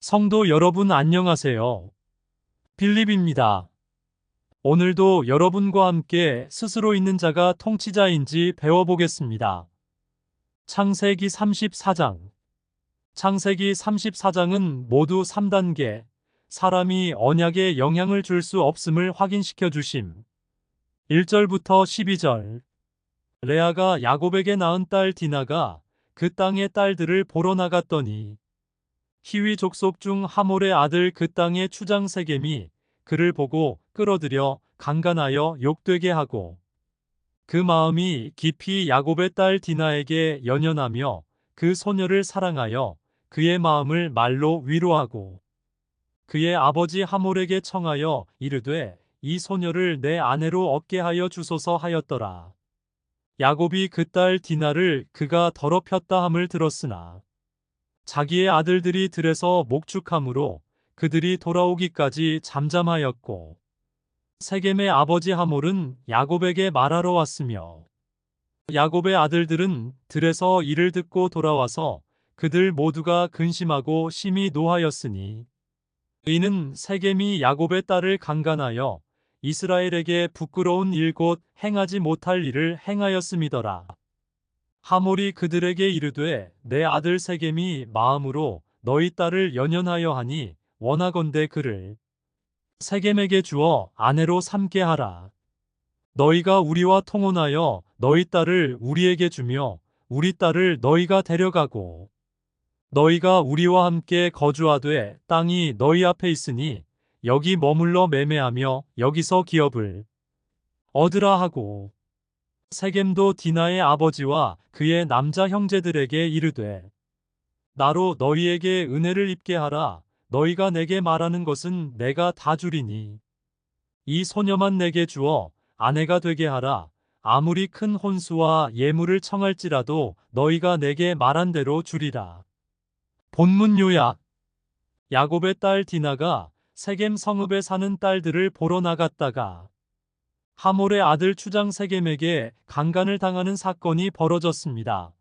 성도 여러분 안녕하세요. 빌립입니다. 오늘도 여러분과 함께 스스로 있는 자가 통치자인지 배워보겠습니다. 창세기 34장. 창세기 34장은 모두 3단계, 사람이 언약에 영향을 줄 수 없음을 확인시켜 주심. 1절부터 12절. 레아가 야곱에게 낳은 딸 디나가 그 땅의 딸들을 보러 나갔더니 히위 족속 중 하몰의 아들 그 땅의 추장 세겜이 그를 보고 끌어들여 강간하여 욕되게 하고 그 마음이 깊이 야곱의 딸 디나에게 연연하며 그 소녀를 사랑하여 그의 마음을 말로 위로하고 그의 아버지 하몰에게 청하여 이르되 이 소녀를 내 아내로 얻게 하여 주소서 하였더라. 야곱이 그 딸 디나를 그가 더럽혔다 함을 들었으나 자기의 아들들이 들에서 목축함으로 그들이 돌아오기까지 잠잠하였고 세겜의 아버지 하몰은 야곱에게 말하러 왔으며 야곱의 아들들은 들에서 이를 듣고 돌아와서 그들 모두가 근심하고 심히 노하였으니 이는 세겜이 야곱의 딸을 강간하여 이스라엘에게 부끄러운 일 곧 행하지 못할 일을 행하였음이더라. 하몰이 그들에게 이르되 내 아들 세겜이 마음으로 너희 딸을 연연하여 하니 원하건대 그를 세겜에게 주어 아내로 삼게 하라. 너희가 우리와 통혼하여 너희 딸을 우리에게 주며 우리 딸을 너희가 데려가고 너희가 우리와 함께 거주하되 땅이 너희 앞에 있으니 여기 머물러 매매하며 여기서 기업을 얻으라 하고 세겜도 디나의 아버지와 그의 남자 형제들에게 이르되 나로 너희에게 은혜를 입게 하라. 너희가 내게 말하는 것은 내가 다 주리니 이 소녀만 내게 주어 아내가 되게 하라. 아무리 큰 혼수와 예물을 청할지라도 너희가 내게 말한 대로 주리라. 본문 요약. 야곱의 딸 디나가 세겜 성읍에 사는 딸들을 보러 나갔다가 하몰의 아들 추장 세겜에게 강간을 당하는 사건이 벌어졌습니다.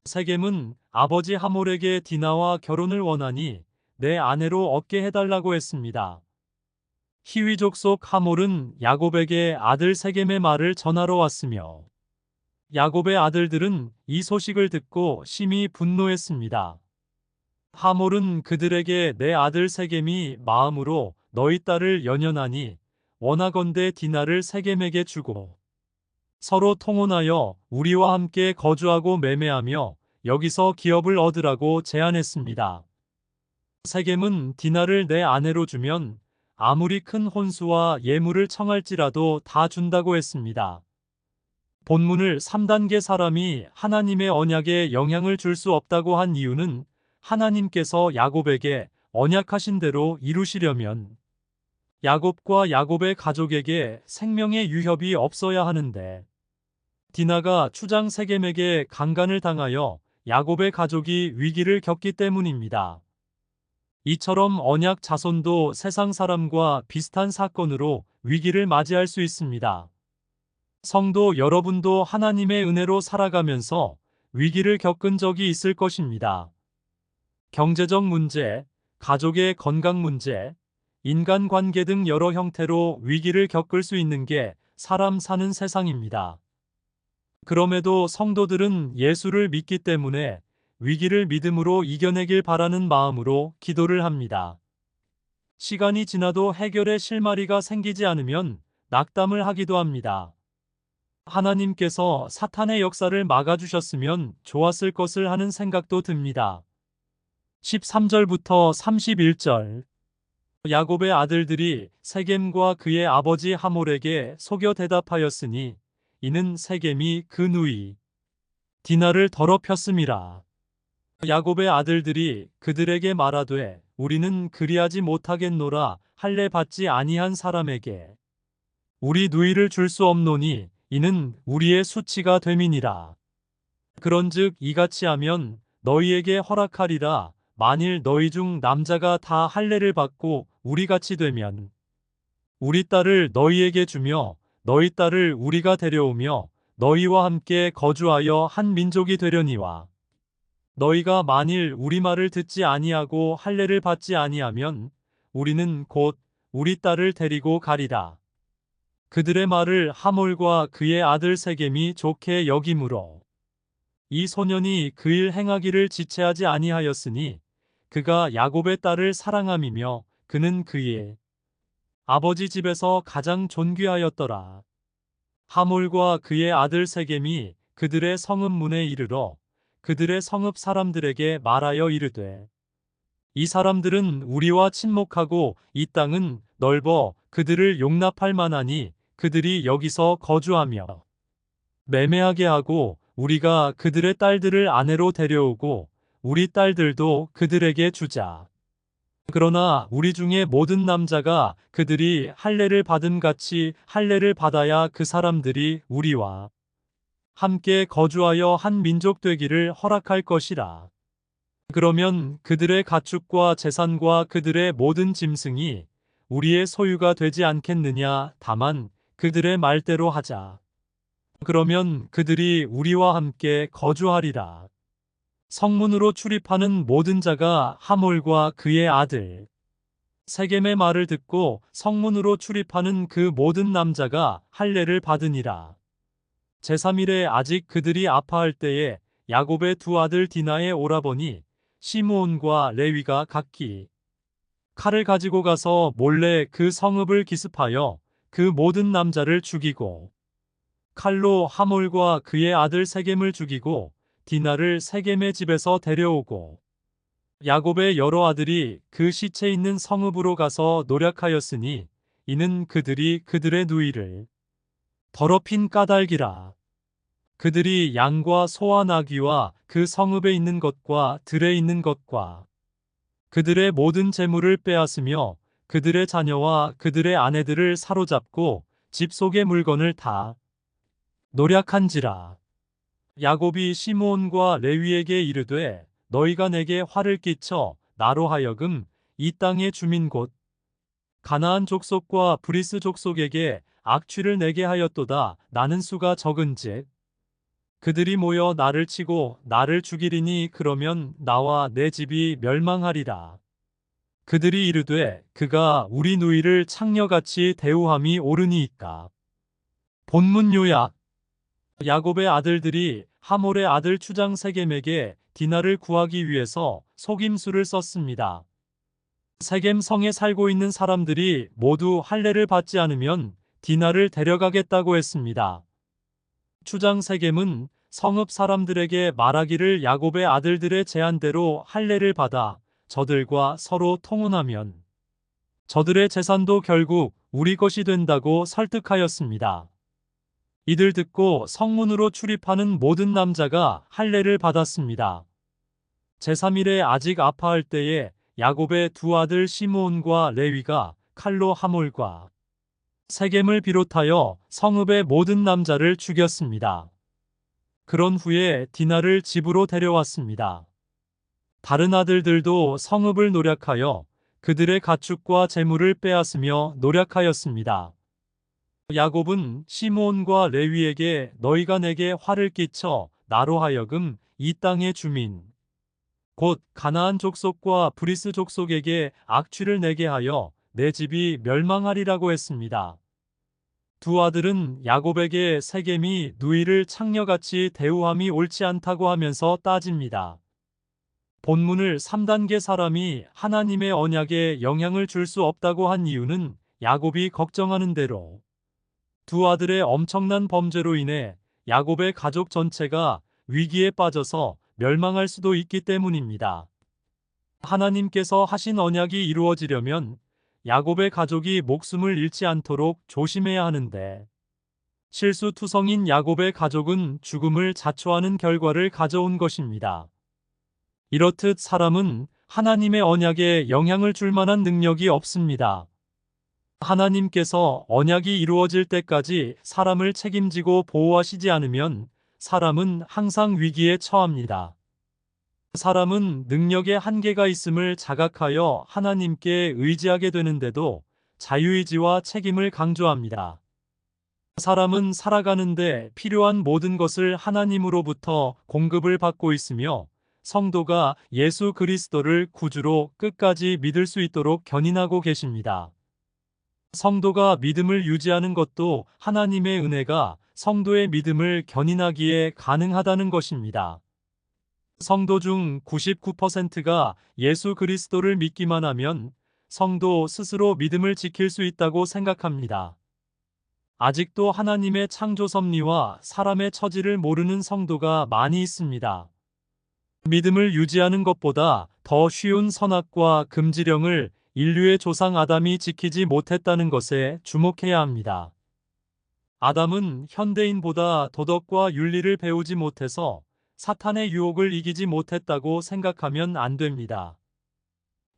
세겜은 아버지 하몰에게 디나와 결혼을 원하니 내 아내로 얻게 해달라고 했습니다. 히위족 속 하몰은 야곱에게 아들 세겜의 말을 전하러 왔으며 야곱의 아들들은 이 소식을 듣고 심히 분노했습니다. 하몰은 그들에게 내 아들 세겜이 마음으로 너희 딸을 연연하니 원하건대 디나를 세겜에게 주고 서로 통혼하여 우리와 함께 거주하고 매매하며 여기서 기업을 얻으라고 제안했습니다. 세겜은 디나를 내 아내로 주면 아무리 큰 혼수와 예물을 청할지라도 다 준다고 했습니다. 본문을 3단계 사람이 하나님의 언약에 영향을 줄 수 없다고 한 이유는 하나님께서 야곱에게 언약하신 대로 이루시려면 야곱과 야곱의 가족에게 생명의 유협이 없어야 하는데 디나가 추장 세겜에게 강간을 당하여 야곱의 가족이 위기를 겪기 때문입니다. 이처럼 언약 자손도 세상 사람과 비슷한 사건으로 위기를 맞이할 수 있습니다. 성도 여러분도 하나님의 은혜로 살아가면서 위기를 겪은 적이 있을 것입니다. 경제적 문제, 가족의 건강 문제, 인간관계 등 여러 형태로 위기를 겪을 수 있는 게 사람 사는 세상입니다. 그럼에도 성도들은 예수를 믿기 때문에 위기를 믿음으로 이겨내길 바라는 마음으로 기도를 합니다. 시간이 지나도 해결의 실마리가 생기지 않으면 낙담을 하기도 합니다. 하나님께서 사탄의 역사를 막아주셨으면 좋았을 것을 하는 생각도 듭니다. 13절부터 31절. 야곱의 아들들이 세겜과 그의 아버지 하몰에게 속여 대답하였으니 이는 세겜이 그 누이 디나를 더럽혔음이라. 야곱의 아들들이 그들에게 말하되 우리는 그리하지 못하겠노라. 할례 받지 아니한 사람에게 우리 누이를 줄 수 없노니 이는 우리의 수치가 됨이니라. 그런즉 이같이 하면 너희에게 허락하리라. 만일 너희 중 남자가 다 할례를 받고 우리같이 되면 우리 딸을 너희에게 주며 너희 딸을 우리가 데려오며 너희와 함께 거주하여 한 민족이 되려니와 너희가 만일 우리 말을 듣지 아니하고 할례를 받지 아니하면 우리는 곧 우리 딸을 데리고 가리라. 그들의 말을 하몰과 그의 아들 세겜이 좋게 여기므로 이 소년이 그 일 행하기를 지체하지 아니하였으니 그가 야곱의 딸을 사랑함이며 그는 그의 아버지 집에서 가장 존귀하였더라. 하몰과 그의 아들 세겜이 그들의 성읍 문에 이르러 그들의 성읍 사람들에게 말하여 이르되 이 사람들은 우리와 친목하고 이 땅은 넓어 그들을 용납할 만하니 그들이 여기서 거주하며 매매하게 하고 우리가 그들의 딸들을 아내로 데려오고 우리 딸들도 그들에게 주자. 그러나 우리 중에 모든 남자가 그들이 할례를 받음 같이 할례를 받아야 그 사람들이 우리와 함께 거주하여 한 민족 되기를 허락할 것이라. 그러면 그들의 가축과 재산과 그들의 모든 짐승이 우리의 소유가 되지 않겠느냐. 다만 그들의 말대로 하자. 그러면 그들이 우리와 함께 거주하리라. 성문으로 출입하는 모든 자가 하몰과 그의 아들 세겜의 말을 듣고 성문으로 출입하는 그 모든 남자가 할례를 받으니라. 제3일에 아직 그들이 아파할 때에 야곱의 두 아들 디나의 오라버니 시므온과 레위가 각기 칼을 가지고 가서 몰래 그 성읍을 기습하여 그 모든 남자를 죽이고 칼로 하몰과 그의 아들 세겜을 죽이고 디나를 세겜의 집에서 데려오고 야곱의 여러 아들이 그 시체 있는 성읍으로 가서 노략하였으니 이는 그들이 그들의 누이를 더럽힌 까닭이라. 그들이 양과 소와 나귀와 그 성읍에 있는 것과 들에 있는 것과 그들의 모든 재물을 빼앗으며 그들의 자녀와 그들의 아내들을 사로잡고 집 속의 물건을 다 노략한지라. 야곱이 시므온과 레위에게 이르되 너희가 내게 화를 끼쳐 나로 하여금 이 땅의 주민 곧 가나안 족속과 브리스 족속에게 악취를 내게 하였도다. 나는 수가 적은즉 그들이 모여 나를 치고 나를 죽이리니 그러면 나와 내 집이 멸망하리라. 그들이 이르되 그가 우리 누이를 창녀같이 대우함이 옳으니이까. 본문 요약. 야곱의 아들들이 하몰의 아들 추장 세겜에게 디나를 구하기 위해서 속임수를 썼습니다. 세겜 성에 살고 있는 사람들이 모두 할례를 받지 않으면 디나를 데려가겠다고 했습니다. 추장 세겜은 성읍 사람들에게 말하기를 야곱의 아들들의 제안대로 할례를 받아 저들과 서로 통혼하면 저들의 재산도 결국 우리 것이 된다고 설득하였습니다. 이들 듣고 성문으로 출입하는 모든 남자가 할례를 받았습니다. 제3일에 아직 아파할 때에 야곱의 두 아들 시므온과 레위가 칼로 하몰과 세겜을 비롯하여 성읍의 모든 남자를 죽였습니다. 그런 후에 디나를 집으로 데려왔습니다. 다른 아들들도 성읍을 노략하여 그들의 가축과 재물을 빼앗으며 노략하였습니다. 야곱은 시므온과 레위에게 너희가 내게 화를 끼쳐 나로 하여금 이 땅의 주민 곧 가나안 족속과 브리스 족속에게 악취를 내게 하여 내 집이 멸망하리라고 했습니다. 두 아들은 야곱에게 세겜이 누이를 창녀같이 대우함이 옳지 않다고 하면서 따집니다. 본문을 3단계 사람이 하나님의 언약에 영향을 줄 수 없다고 한 이유는 야곱이 걱정하는 대로 두 아들의 엄청난 범죄로 인해 야곱의 가족 전체가 위기에 빠져서 멸망할 수도 있기 때문입니다. 하나님께서 하신 언약이 이루어지려면 야곱의 가족이 목숨을 잃지 않도록 조심해야 하는데 실수투성인 야곱의 가족은 죽음을 자초하는 결과를 가져온 것입니다. 이렇듯 사람은 하나님의 언약에 영향을 줄 만한 능력이 없습니다. 하나님께서 언약이 이루어질 때까지 사람을 책임지고 보호하시지 않으면 사람은 항상 위기에 처합니다. 사람은 능력의 한계가 있음을 자각하여 하나님께 의지하게 되는데도 자유의지와 책임을 강조합니다. 사람은 살아가는데 필요한 모든 것을 하나님으로부터 공급을 받고 있으며 성도가 예수 그리스도를 구주로 끝까지 믿을 수 있도록 견인하고 계십니다. 성도가 믿음을 유지하는 것도 하나님의 은혜가 성도의 믿음을 견인하기에 가능하다는 것입니다. 성도 중 99%가 예수 그리스도를 믿기만 하면 성도 스스로 믿음을 지킬 수 있다고 생각합니다. 아직도 하나님의 창조 섭리와 사람의 처지를 모르는 성도가 많이 있습니다. 믿음을 유지하는 것보다 더 쉬운 선악과 금지령을 인류의 조상 아담이 지키지 못했다는 것에 주목해야 합니다. 아담은 현대인보다 도덕과 윤리를 배우지 못해서 사탄의 유혹을 이기지 못했다고 생각하면 안 됩니다.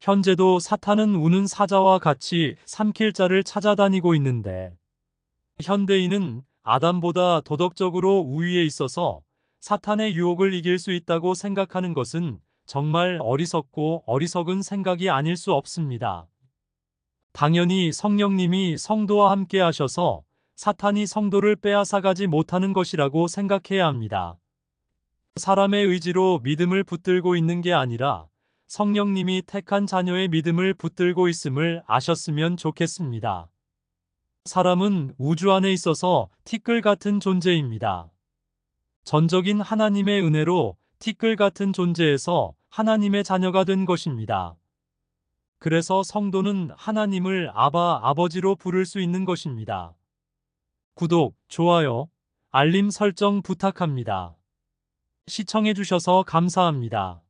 현재도 사탄은 우는 사자와 같이 삼킬 자를 찾아다니고 있는데, 현대인은 아담보다 도덕적으로 우위에 있어서 사탄의 유혹을 이길 수 있다고 생각하는 것은 정말 어리석고 어리석은 생각이 아닐 수 없습니다. 당연히 성령님이 성도와 함께 하셔서 사탄이 성도를 빼앗아가지 못하는 것이라고 생각해야 합니다. 사람의 의지로 믿음을 붙들고 있는 게 아니라 성령님이 택한 자녀의 믿음을 붙들고 있음을 아셨으면 좋겠습니다. 사람은 우주 안에 있어서 티끌 같은 존재입니다. 전적인 하나님의 은혜로 티끌 같은 존재에서 하나님의 자녀가 된 것입니다. 그래서 성도는 하나님을 아바, 아버지로 부를 수 있는 것입니다. 구독, 좋아요, 알림 설정 부탁합니다. 시청해주셔서 감사합니다.